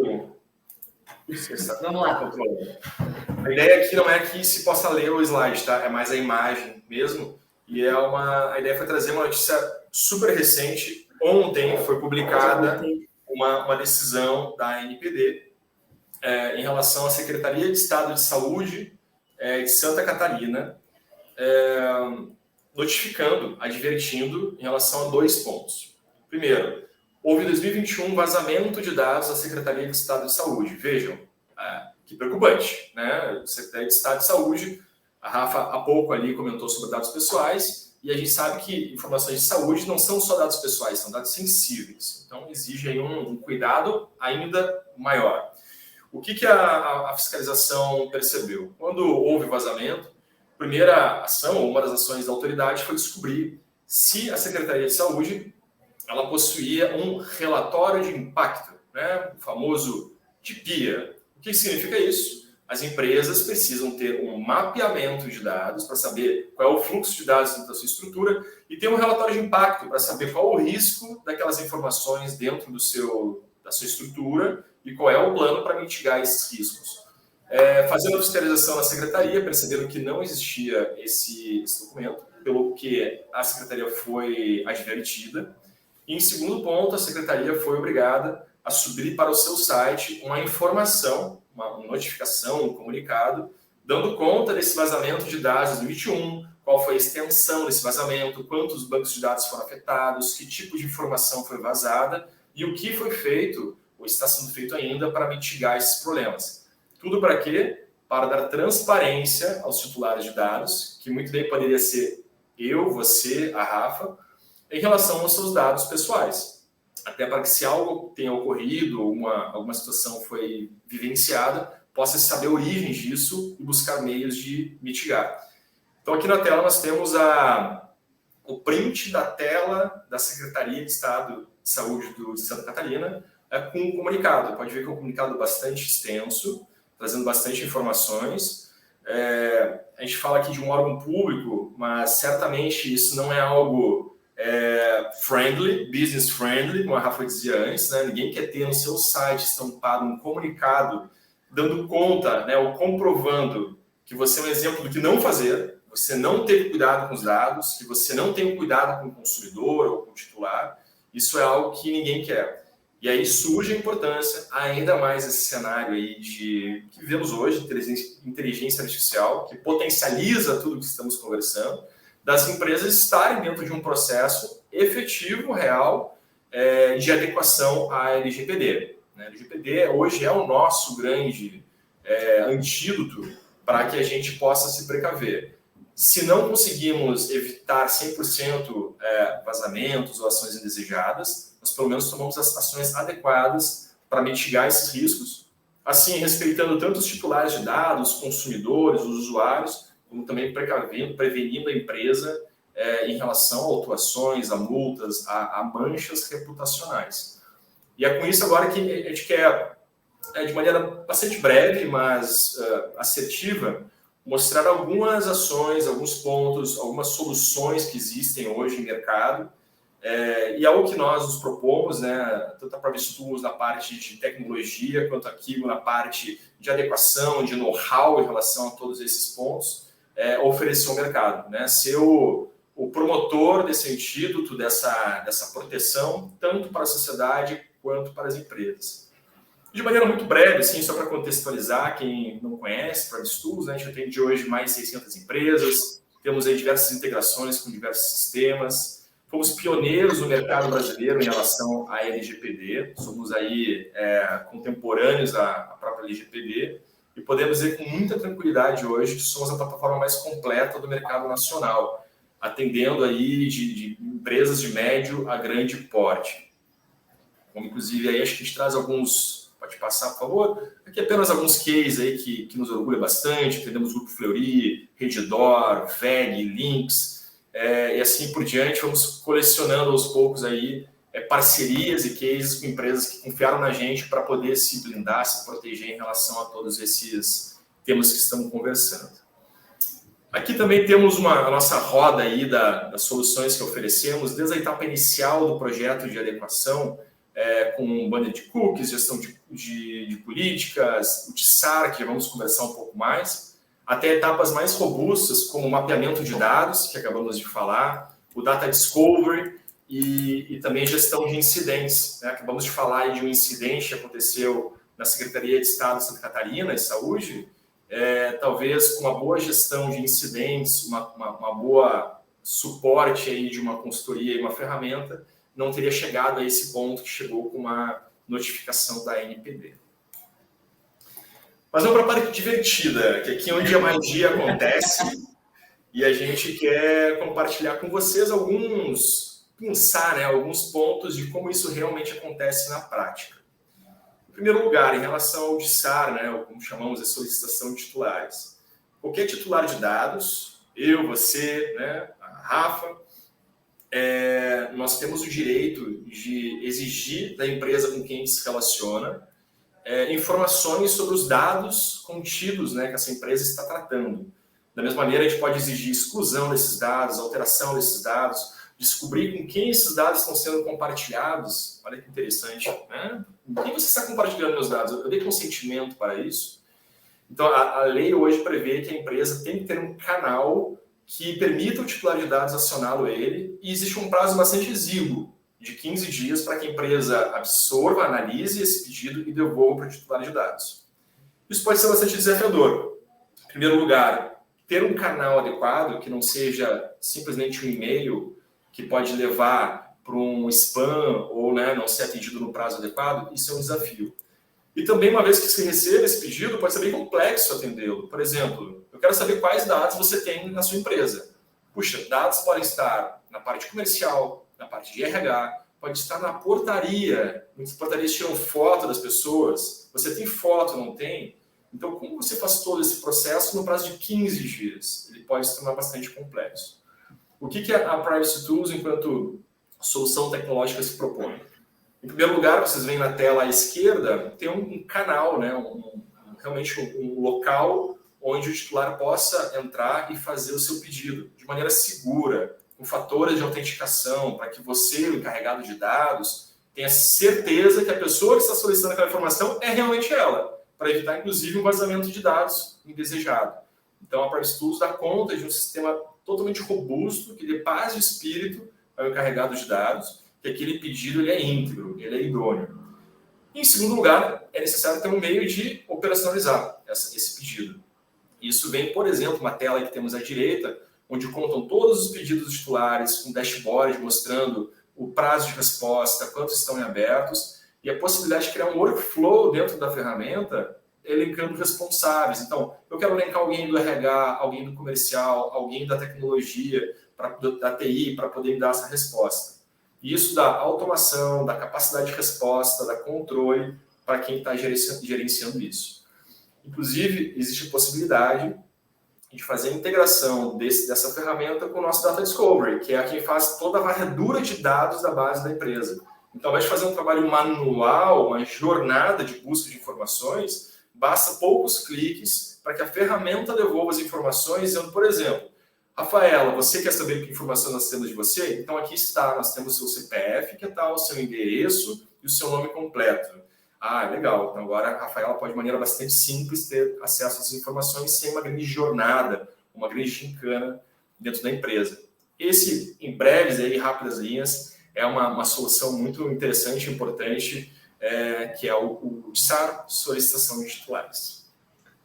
A: vamos lá.
B: A ideia aqui não é que se possa ler o slide, tá? É mais a imagem mesmo. E a ideia foi trazer uma notícia super recente. Ontem foi publicada uma decisão da ANPD em relação à Secretaria de Estado de Saúde de Santa Catarina, notificando, advertindo em relação a 2 pontos. Primeiro, houve em 2021 um vazamento de dados da Secretaria de Estado de Saúde. Vejam, que preocupante, né? Secretaria de Estado de Saúde, a Rafa há pouco ali comentou sobre dados pessoais, e a gente sabe que informações de saúde não são só dados pessoais, são dados sensíveis. Então, exige aí um cuidado ainda maior. O que a fiscalização percebeu? Quando houve vazamento, a primeira ação, ou uma das ações da autoridade, foi descobrir se a Secretaria de Saúde ela possuía um relatório de impacto, né? O famoso DPIA. O que significa isso? As empresas precisam ter um mapeamento de dados para saber qual é o fluxo de dados dentro da sua estrutura e ter um relatório de impacto para saber qual o risco daquelas informações dentro da sua estrutura e qual é o plano para mitigar esses riscos. Fazendo a fiscalização na secretaria, perceberam que não existia esse documento, pelo que a secretaria foi advertida. E, em segundo ponto, a secretaria foi obrigada a subir para o seu site uma informação, uma notificação, um comunicado, dando conta desse vazamento de dados de 2021, qual foi a extensão desse vazamento, quantos bancos de dados foram afetados, que tipo de informação foi vazada e o que foi feito ou está sendo feito ainda para mitigar esses problemas. Tudo para quê? Para dar transparência aos titulares de dados, que muito bem poderia ser eu, você, a Rafa, em relação aos seus dados pessoais. Até para que se algo tenha ocorrido, alguma situação foi vivenciada, possa saber a origem disso e buscar meios de mitigar. Então, aqui na tela nós temos o print da tela da Secretaria de Estado de Saúde de Santa Catarina com um comunicado. Pode ver que é um comunicado bastante extenso, trazendo bastante informações. A gente fala aqui de um órgão público, mas certamente isso não é algo friendly, business friendly, como a Rafa dizia antes, né? Ninguém quer ter no seu site estampado um comunicado dando conta, né, ou comprovando que você é um exemplo do que não fazer, você não teve cuidado com os dados, que você não tem cuidado com o consumidor ou com o titular. Isso é algo que ninguém quer. E aí surge a importância, ainda mais esse cenário aí que vivemos hoje, inteligência artificial, que potencializa tudo que estamos conversando, das empresas estarem dentro de um processo efetivo, real, de adequação à LGPD. A LGPD hoje é o nosso grande antídoto para que a gente possa se precaver. Se não conseguimos evitar 100% vazamentos ou ações indesejadas, nós pelo menos tomamos as ações adequadas para mitigar esses riscos, assim respeitando tanto os titulares de dados, os consumidores, os usuários, como também prevenindo a empresa em relação a autuações, a multas, a manchas reputacionais. E é com isso agora que a gente quer, de maneira bastante breve, mas assertiva, mostrar algumas ações, alguns pontos, algumas soluções que existem hoje em mercado, e é o que nós nos propomos, né, tanto a Privacy Tools na parte de tecnologia, quanto a Kigo na parte de adequação, de know-how em relação a todos esses pontos, oferecer ao mercado, né, ser o promotor desse antídoto, dessa proteção, tanto para a sociedade quanto para as empresas. De maneira muito breve, assim, só para contextualizar quem não conhece Privacy Tools, né, a gente atende hoje mais de 600 empresas, temos aí diversas integrações com diversos sistemas, fomos pioneiros no mercado brasileiro em relação à LGPD, somos aí contemporâneos à própria LGPD e podemos dizer com muita tranquilidade hoje que somos a plataforma mais completa do mercado nacional, atendendo aí de empresas de médio a grande porte. Como, inclusive, aí acho que a gente traz alguns, pode passar, por favor, aqui apenas alguns cases aí que nos orgulha bastante, atendemos o Grupo Fleury, Redditor, VEG, Lynx, e assim por diante, vamos colecionando aos poucos aí parcerias e cases com empresas que confiaram na gente para poder se blindar, se proteger em relação a todos esses temas que estamos conversando. Aqui também temos a nossa roda aí das soluções que oferecemos, desde a etapa inicial do projeto de adequação, com banner de cookies, gestão de políticas, o TSAR, que vamos conversar um pouco mais, até etapas mais robustas, como o mapeamento de dados, que acabamos de falar, o Data Discovery e também gestão de incidentes. Né? Acabamos de falar aí de um incidente que aconteceu na Secretaria de Estado de Santa Catarina, de Saúde, talvez com uma boa gestão de incidentes, uma boa suporte aí de uma consultoria e uma ferramenta, não teria chegado a esse ponto que chegou com uma notificação da ANPD. Mas vamos para a parte divertida, que é aqui onde a magia acontece, e a gente quer compartilhar com vocês pensar, né, alguns pontos de como isso realmente acontece na prática. Em primeiro lugar, em relação ao DSAR, né, ou como chamamos a solicitação de titulares. Qualquer titular de dados, eu, você, né, a Rafa, nós temos o direito de exigir da empresa com quem a gente se relaciona informações sobre os dados contidos, né, que essa empresa está tratando. Da mesma maneira, a gente pode exigir exclusão desses dados, alteração desses dados, descobrir com quem esses dados estão sendo compartilhados. Olha que interessante, né? Com quem você está compartilhando meus dados? Eu dei consentimento para isso? Então, a lei hoje prevê que a empresa tem que ter um canal que permita o titular de dados acioná-lo a ele, e existe um prazo bastante exíguo, de 15 dias, para que a empresa absorva, analise esse pedido e devolva para o titular de dados. Isso pode ser bastante desafiador. Em primeiro lugar, ter um canal adequado, que não seja simplesmente um e-mail que pode levar para um spam ou, né, não ser atendido no prazo adequado, isso é um desafio. E também, uma vez que se receba esse pedido, pode ser bem complexo atendê-lo. Por exemplo, eu quero saber quais dados você tem na sua empresa. Puxa, dados podem estar na parte comercial, na parte de RH, pode estar na portaria. Muitas portarias tiram foto das pessoas. Você tem foto, não tem? Então, como você faz todo esse processo no prazo de 15 dias? Ele pode se tornar bastante complexo. O que a Privacy Tools, enquanto solução tecnológica, se propõe? Em primeiro lugar, vocês veem na tela à esquerda, tem um canal, né? Realmente um local onde o titular possa entrar e fazer o seu pedido de maneira segura, com fatores de autenticação, para que você, o encarregado de dados, tenha certeza que a pessoa que está solicitando aquela informação é realmente ela, para evitar, inclusive, um vazamento de dados indesejado. Então, a Privacy Tools dá conta de um sistema totalmente robusto, que dê paz de espírito ao encarregado de dados, que aquele pedido ele é íntegro, ele é idôneo. E, em segundo lugar, é necessário ter um meio de operacionalizar esse pedido. Isso vem, por exemplo, uma tela que temos à direita, onde contam todos os pedidos dos titulares, um dashboard mostrando o prazo de resposta, quantos estão em abertos, e a possibilidade de criar um workflow dentro da ferramenta, elencando responsáveis. Então, eu quero elencar alguém do RH, alguém do comercial, alguém da tecnologia, da TI, para poder me dar essa resposta. E isso dá automação, dá capacidade de resposta, dá controle para quem está gerenciando isso. Inclusive, existe a possibilidade de fazer a integração dessa ferramenta com o nosso Data Discovery, que é quem faz toda a varredura de dados da base da empresa. Então, ao invés de fazer um trabalho manual, uma jornada de busca de informações, basta poucos cliques para que a ferramenta devolva as informações, dizendo, por exemplo, Rafaela, você quer saber que informação nós temos de você? Então, aqui está, nós temos o seu CPF, que está o seu endereço e o seu nome completo. Ah, legal. Então, agora a Rafaela pode, de maneira bastante simples, ter acesso às informações sem uma grande jornada, uma grande gincana dentro da empresa. Esse, em breves e rápidas linhas, é uma solução muito interessante e importante, que é o SAR, solicitação de titulares.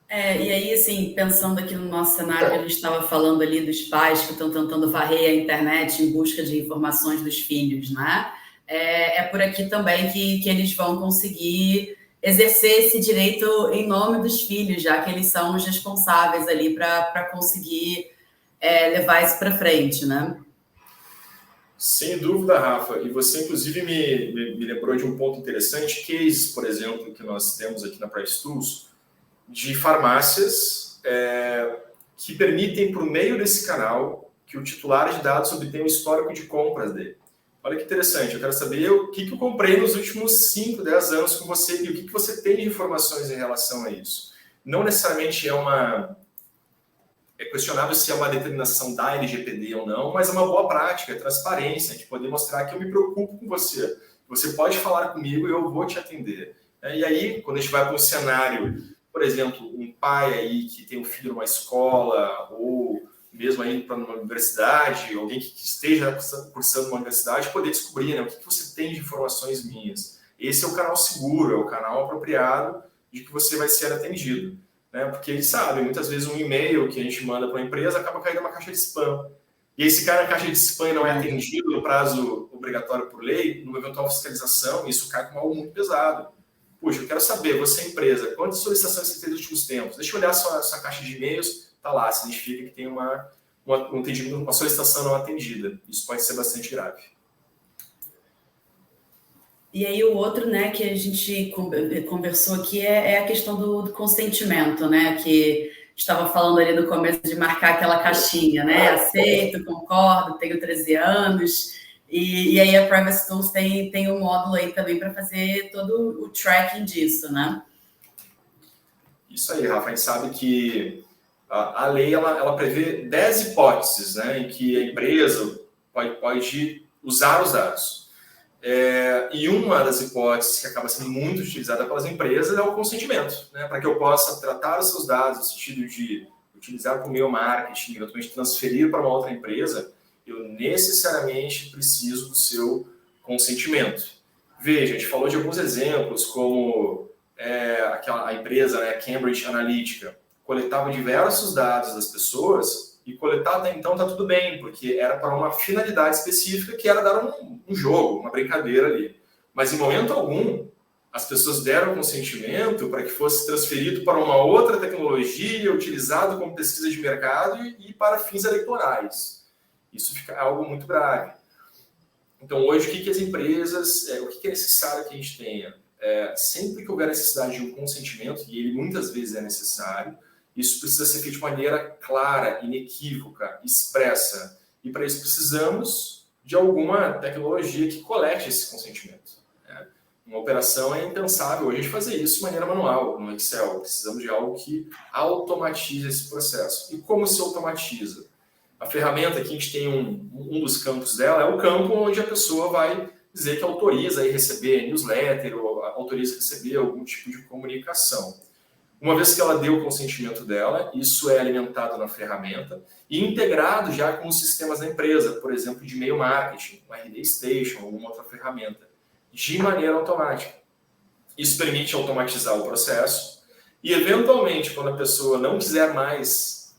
A: E aí, assim, pensando aqui no nosso cenário, que a gente estava falando ali dos pais que estão tentando varrer a internet em busca de informações dos filhos, né? É por aqui também que eles vão conseguir exercer esse direito em nome dos filhos, já que eles são os responsáveis ali para conseguir levar isso para frente, né?
B: Sem dúvida, Rafa. E você, inclusive, me lembrou de um ponto interessante, cases, por exemplo, que nós temos aqui na Price Tools, de farmácias que permitem, por meio desse canal, que o titular de dados obtenha o histórico de compras dele. Olha que interessante, eu quero saber o que eu comprei nos últimos 5, 10 anos com você e o que você tem de informações em relação a isso. Não necessariamente é questionável se é uma determinação da LGPD ou não, mas é uma boa prática, é transparência, de poder mostrar que eu me preocupo com você. Você pode falar comigo e eu vou te atender. E aí, quando a gente vai para um cenário, por exemplo, um pai aí que tem um filho numa escola ou mesmo aí para uma universidade, alguém que esteja cursando uma universidade, poder descobrir, né, o que você tem de informações minhas. Esse é o canal seguro, é o canal apropriado de que você vai ser atendido. Né? Porque eles sabem, muitas vezes um e-mail que a gente manda para uma empresa acaba caindo numa caixa de spam. E aí, se cai na caixa de spam e não é atendido no prazo obrigatório por lei, numa eventual fiscalização, isso cai com algo muito pesado. Puxa, eu quero saber, você é empresa, quantas solicitações você fez nos últimos tempos? Deixa eu olhar sua caixa de e-mails, está lá, significa que tem uma solicitação não atendida. Isso pode ser bastante grave.
A: E aí o outro, né, que a gente conversou aqui é a questão do consentimento, né, que estava falando ali no começo de marcar aquela caixinha, né, aceito, concordo, tenho 13 anos, e aí a Privacy Tools tem um módulo aí também para fazer todo o tracking disso, né?
B: Isso aí, Rafa, a gente sabe que a lei ela prevê 10 hipóteses, né, em que a empresa pode usar os dados. E uma das hipóteses que acaba sendo muito utilizada pelas empresas é o consentimento, né, para que eu possa tratar os seus dados no sentido de utilizar para o meu marketing, eventualmente transferir para uma outra empresa, eu necessariamente preciso do seu consentimento. Veja, a gente falou de alguns exemplos, como a empresa, né, Cambridge Analytica, coletava diversos dados das pessoas e coletar até então está tudo bem, porque era para uma finalidade específica que era dar um jogo, uma brincadeira ali. Mas em momento algum, as pessoas deram consentimento para que fosse transferido para uma outra tecnologia, utilizado como pesquisa de mercado e para fins eleitorais. Isso fica algo muito grave. Então, hoje, o que as empresas, o que é necessário que a gente tenha? Sempre que houver necessidade de um consentimento, e ele muitas vezes é necessário, isso precisa ser feito de maneira clara, inequívoca, expressa. E para isso precisamos de alguma tecnologia que colete esse consentimento. Né? Uma operação é impensável hoje a gente fazer isso de maneira manual, no Excel. Precisamos de algo que automatize esse processo. E como se automatiza? A ferramenta que a gente tem um dos campos dela é o campo onde a pessoa vai dizer que autoriza a receber newsletter ou autoriza a receber algum tipo de comunicação. Uma vez que ela deu o consentimento dela, isso é alimentado na ferramenta e integrado já com os sistemas da empresa, por exemplo, de e-mail marketing, o RD Station ou alguma outra ferramenta, de maneira automática. Isso permite automatizar o processo e, eventualmente, quando a pessoa não quiser mais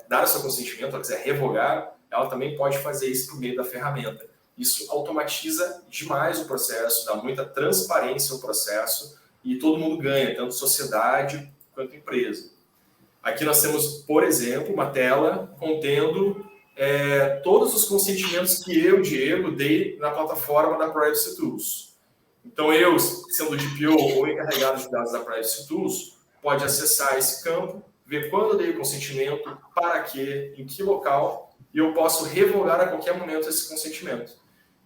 B: dar o seu consentimento, ela quiser revogar, ela também pode fazer isso por meio da ferramenta. Isso automatiza demais o processo, dá muita transparência ao processo e todo mundo ganha, tanto sociedade quanto empresa. Aqui nós temos, por exemplo, uma tela contendo todos os consentimentos que eu, Diego, dei na plataforma da Privacy Tools. Então, eu, sendo o DPO ou encarregado de dados da Privacy Tools, pode acessar esse campo, ver quando eu dei o consentimento, para quê, em que local, e eu posso revogar a qualquer momento esse consentimento.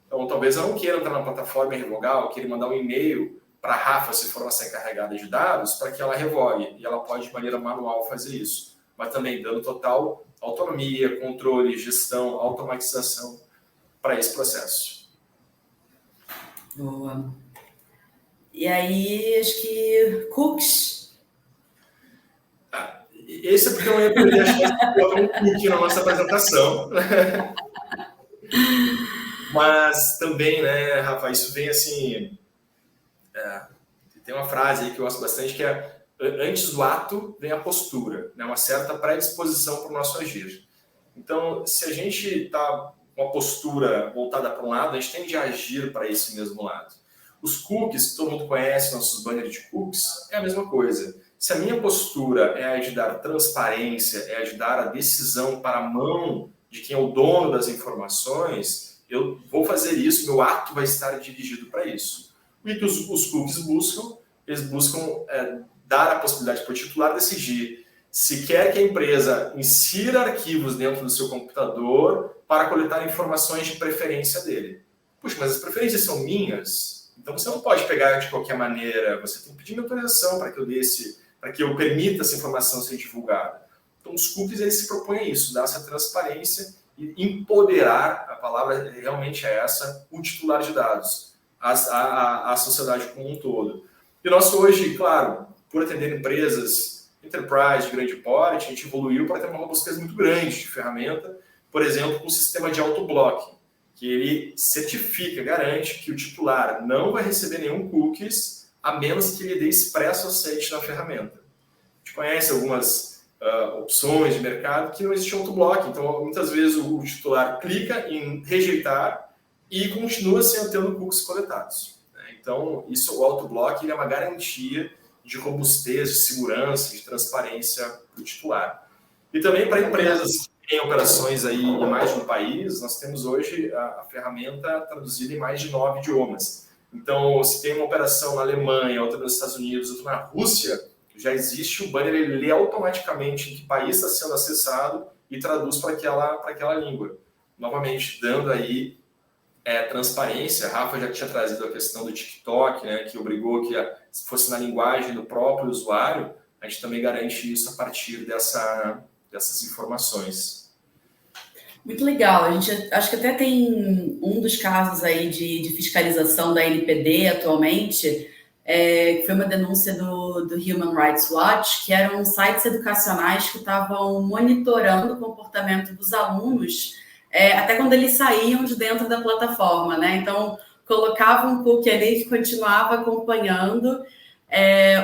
B: Então, talvez eu não queira entrar na plataforma e revogar, eu queira mandar um e-mail para a Rafa, se for nossa encarregada de dados, para que ela revogue. E ela pode, de maneira manual, fazer isso. Mas também dando total autonomia, controle, gestão, automatização para esse processo.
A: Boa. E aí, acho que cookies.
B: Esse é porque eu ia perder a chance de botar um cookie na nossa apresentação. Mas também, né, Rafa, isso vem assim... tem uma frase aí que eu gosto bastante que é: antes do ato vem a postura, né? Uma certa predisposição para o nosso agir. Então, se a gente está com uma postura voltada para um lado, a gente tende a agir para esse mesmo lado. Os cookies, que todo mundo conhece, nossos banners de cookies, é a mesma coisa. Se a minha postura é a de dar transparência, é a de dar a decisão para a mão de quem é o dono das informações, eu vou fazer isso, meu ato vai estar dirigido para isso. O que os cookies buscam? Eles buscam dar a possibilidade para o titular decidir se quer que a empresa insira arquivos dentro do seu computador para coletar informações de preferência dele. Puxa, mas as preferências são minhas, então você não pode pegar de qualquer maneira, você tem que pedir minha autorização para que eu permita essa informação ser divulgada. Então os cookies eles se propõem a isso, dar essa transparência e empoderar, a palavra realmente é essa, o titular de dados, a sociedade como um todo. E nós hoje, claro, por atender empresas enterprise de grande porte, a gente evoluiu para ter uma robustez muito grande de ferramenta, por exemplo, com o sistema de auto-blocking, que ele certifica, garante que o titular não vai receber nenhum cookies, a menos que ele dê expresso aceite na ferramenta. A gente conhece algumas opções de mercado que não existe auto-blocking, então muitas vezes o titular clica em rejeitar e continua sem tendo cookies coletados. Então, isso, o auto-blocking é uma garantia de robustez, de segurança, de transparência para o titular. E também para empresas que têm operações aí em mais de um país, nós temos hoje a ferramenta traduzida em mais de 9 idiomas. Então, se tem uma operação na Alemanha, outra nos Estados Unidos, outra na Rússia, já existe o banner, ele lê automaticamente em que país está sendo acessado e traduz para aquela língua. Novamente, dando aí transparência. A Rafa já tinha trazido a questão do TikTok, né, que obrigou que fosse na linguagem do próprio usuário. A gente também garante isso a partir dessas informações.
A: Muito legal. A gente acho que até tem um dos casos aí de fiscalização da NPD atualmente, que foi uma denúncia do Human Rights Watch, que eram sites educacionais que estavam monitorando o comportamento dos alunos até quando eles saíam de dentro da plataforma, né? Então, colocava um cookie ali que continuava acompanhando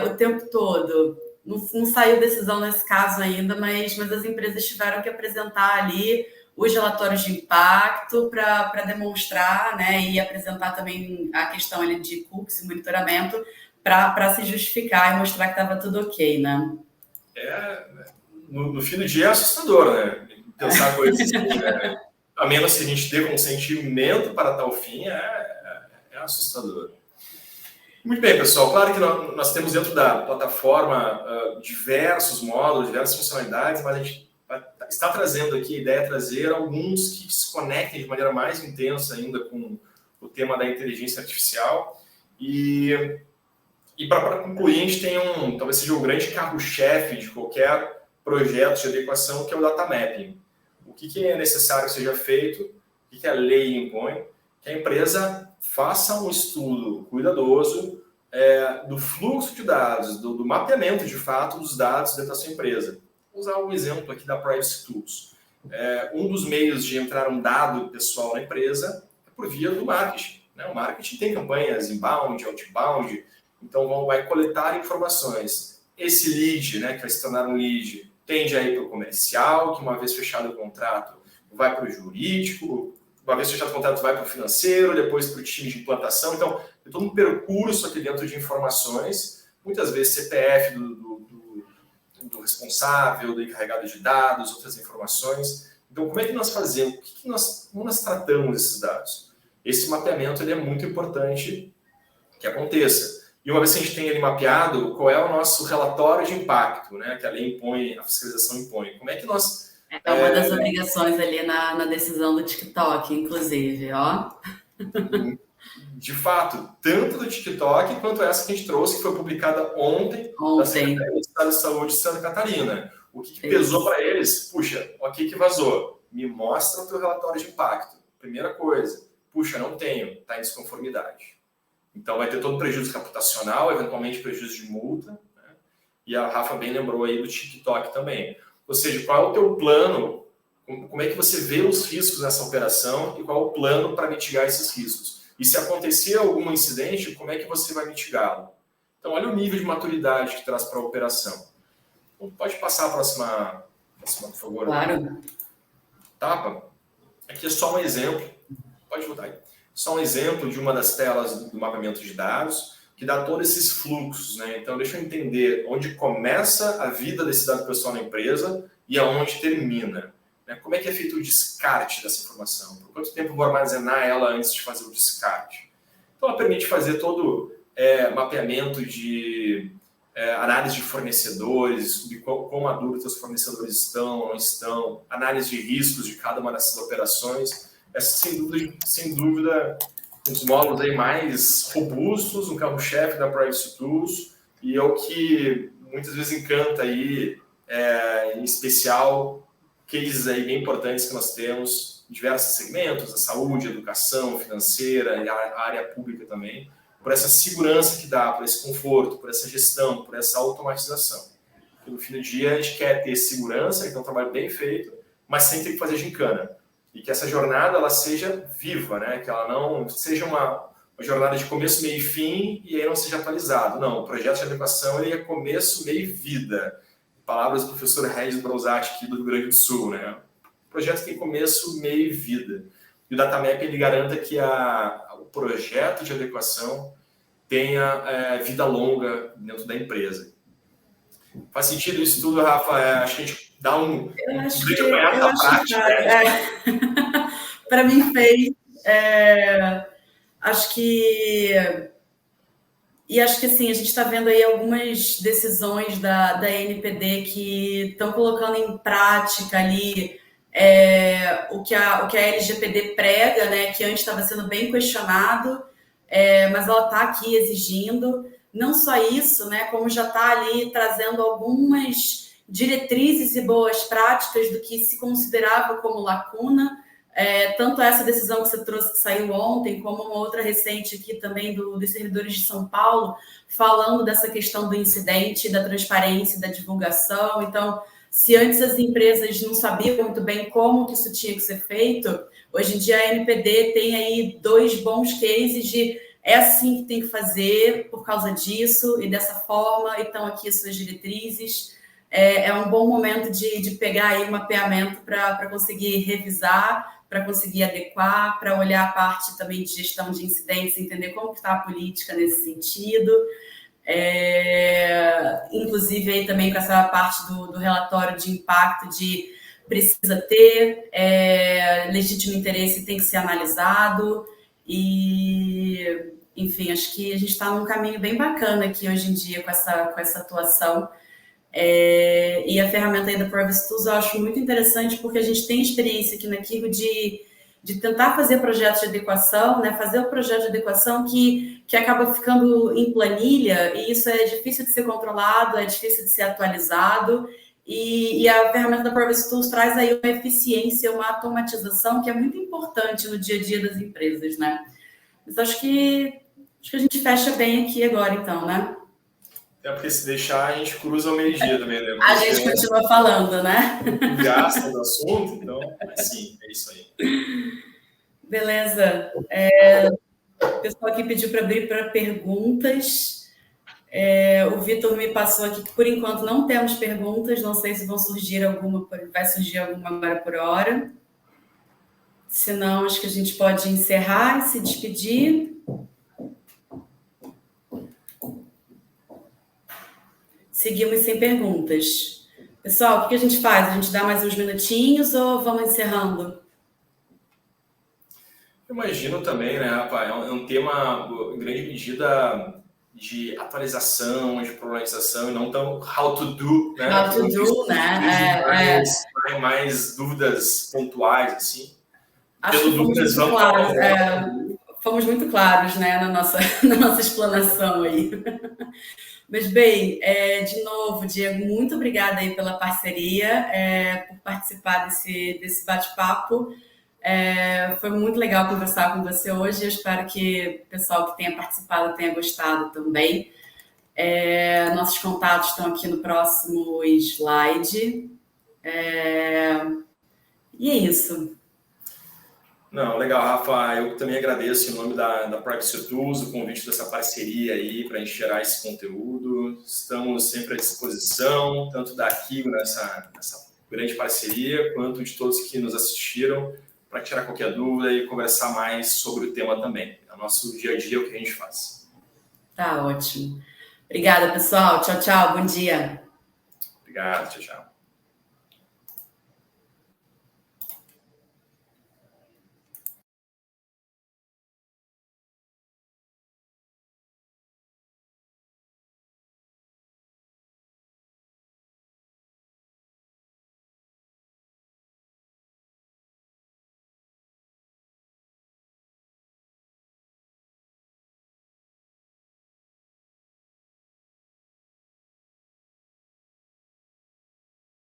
A: o tempo todo. Não saiu decisão nesse caso ainda, mas as empresas tiveram que apresentar ali os relatórios de impacto para demonstrar, né, e apresentar também a questão ali de cookies e monitoramento para se justificar e mostrar que estava tudo ok, né?
B: No fim do dia é assustador, né? Pensar coisas assim, né? A menos que a gente dê consentimento para tal fim, é assustador. Muito bem, pessoal. Claro que nós temos dentro da plataforma diversos módulos, diversas funcionalidades, mas a gente está trazendo aqui, a ideia é trazer alguns que se conectem de maneira mais intensa ainda com o tema da inteligência artificial. E para concluir, a gente tem talvez seja o grande carro-chefe de qualquer projeto de adequação, que é o data mapping. O que é necessário que seja feito, o que a lei impõe, que a empresa faça um estudo cuidadoso do fluxo de dados, do mapeamento de fato dos dados dentro da sua empresa. Vou usar um exemplo aqui da Privacy Tools. Um dos meios de entrar um dado pessoal na empresa é por via do marketing, né? O marketing tem campanhas inbound, outbound, Então, vai coletar informações. Esse lead, né, que vai se tornar um lead, tende a ir para o comercial, que uma vez fechado o contrato, vai para o jurídico, uma vez fechado o contrato, vai para o financeiro, depois para o time de implantação. Então, tem todo um percurso aqui dentro de informações, muitas vezes CPF do responsável, do encarregado de dados, outras informações. Então, como é que nós fazemos? Como nós tratamos esses dados? Esse mapeamento ele é muito importante que aconteça. E uma vez que a gente tem ele mapeado, qual é o nosso relatório de impacto, né, que a lei impõe, a fiscalização impõe? Como é que nós...
A: É uma das obrigações ali na decisão do TikTok, inclusive, ó.
B: De fato, tanto do TikTok quanto essa que a gente trouxe, que foi publicada ontem. Da Secretaria de Estado de Saúde de Santa Catarina. O que pesou para eles? Puxa, o que vazou? Me mostra o teu relatório de impacto. Primeira coisa. Puxa, não tenho, está em desconformidade. Então vai ter todo prejuízo reputacional, eventualmente prejuízo de multa. Né? E a Rafa bem lembrou aí do TikTok também. Ou seja, qual é o teu plano? Como é que você vê os riscos nessa operação e qual é o plano para mitigar esses riscos? E se acontecer algum incidente, como é que você vai mitigá-lo? Então, olha o nível de maturidade que traz para a operação. Então, pode passar a próxima, por favor.
A: Claro.
B: Tapa. Aqui é só um exemplo. Pode botar aí. Só um exemplo de uma das telas do mapeamento de dados que dá todos esses fluxos, né? Então, deixa eu entender onde começa a vida desse dado pessoal na empresa e aonde termina. Como é que é feito o descarte dessa informação? Por quanto tempo eu vou armazenar ela antes de fazer o descarte? Então, ela permite fazer todo mapeamento de análise de fornecedores, de como maduros os fornecedores estão ou não estão, análise de riscos de cada uma dessas operações. Essa, sem dúvida, um dos módulos aí mais robustos, um carro-chefe da Privacy Tools, e é o que muitas vezes encanta aí, em especial, cases aí bem importantes que nós temos em diversos segmentos, a saúde, a educação, financeira e a área pública também, por essa segurança que dá, por esse conforto, por essa gestão, por essa automatização. Porque no fim do dia a gente quer ter segurança, então um trabalho bem feito, mas sem ter que fazer gincana. E que essa jornada ela seja viva, né? Que ela não seja uma jornada de começo, meio e fim e aí não seja atualizado. Não, o projeto de adequação ele é começo, meio e vida. Palavras do professor Regis Brosati aqui do Rio Grande do Sul, né? O projeto tem começo, meio e vida. E o Datamap ele garanta que o projeto de adequação tenha vida longa dentro da empresa. Faz sentido isso tudo, Rafa? Acho que a gente dá um grande apanhado da prática.
A: Para mim fez. Acho que assim, a gente está vendo aí algumas decisões da NPD que estão colocando em prática ali o que a LGPD prega, né, que antes estava sendo bem questionado, mas ela está aqui exigindo. Não só isso, né, como já está ali trazendo algumas diretrizes e boas práticas do que se considerava como lacuna. Tanto essa decisão que você trouxe, que saiu ontem, como uma outra recente aqui também dos servidores de São Paulo, falando dessa questão do incidente, da transparência, da divulgação. Então, se antes as empresas não sabiam muito bem como que isso tinha que ser feito, hoje em dia a NPD tem aí 2 bons cases de assim que tem que fazer, por causa disso e dessa forma, então aqui as suas diretrizes. É um bom momento de pegar aí o mapeamento para conseguir revisar, para conseguir adequar, para olhar a parte também de gestão de incidentes, entender como está a política nesse sentido. Inclusive aí também com essa parte do relatório de impacto de precisa ter, legítimo interesse tem que ser analisado e, enfim, acho que a gente está num caminho bem bacana aqui hoje em dia com essa atuação. E a ferramenta aí da Privacy Tools eu acho muito interessante porque a gente tem experiência aqui na Kigo de tentar fazer projetos de adequação, né? Fazer o projeto de adequação que acaba ficando em planilha e isso é difícil de ser controlado, é difícil de ser atualizado e a ferramenta da Privacy Tools traz aí uma eficiência, uma automatização que é muito importante no dia a dia das empresas, né? Mas acho que a gente fecha bem aqui agora, então, né?
B: Porque se deixar, a gente cruza ao meio-dia também, né?
A: A gente continua falando, né?
B: Gasta do assunto, então, sim, é isso aí.
A: Beleza. O pessoal aqui pediu para abrir para perguntas. O Vitor me passou aqui que, por enquanto, não temos perguntas. Não sei se vai surgir alguma agora por hora. Se não, acho que a gente pode encerrar e se despedir. Seguimos sem perguntas. Pessoal, o que a gente faz? A gente dá mais uns minutinhos ou vamos encerrando?
B: Eu imagino também, né, Rafa? É um tema, em grande medida, de atualização, de problematização, e não tão how to do, né?
A: How to do, né?
B: Mais dúvidas pontuais, assim.
A: Acho que fomos muito claros. Fomos muito claros, né, na nossa explanação aí. Mas, bem, de novo, Diego, muito obrigada aí pela parceria, por participar desse bate-papo. Foi muito legal conversar com você hoje. Eu espero que o pessoal que tenha participado tenha gostado também. Nossos contatos estão aqui no próximo slide. E é isso.
B: Não, legal, Rafa. Eu também agradeço em nome da Privacy Tools o convite dessa parceria aí para a gente gerar esse conteúdo. Estamos sempre à disposição, tanto da Kigo nessa grande parceria, quanto de todos que nos assistiram, para tirar qualquer dúvida e conversar mais sobre o tema também. É o nosso dia a dia, o que a gente faz.
A: Tá ótimo. Obrigada, pessoal. Tchau, tchau. Bom dia.
B: Obrigado. Tchau, tchau.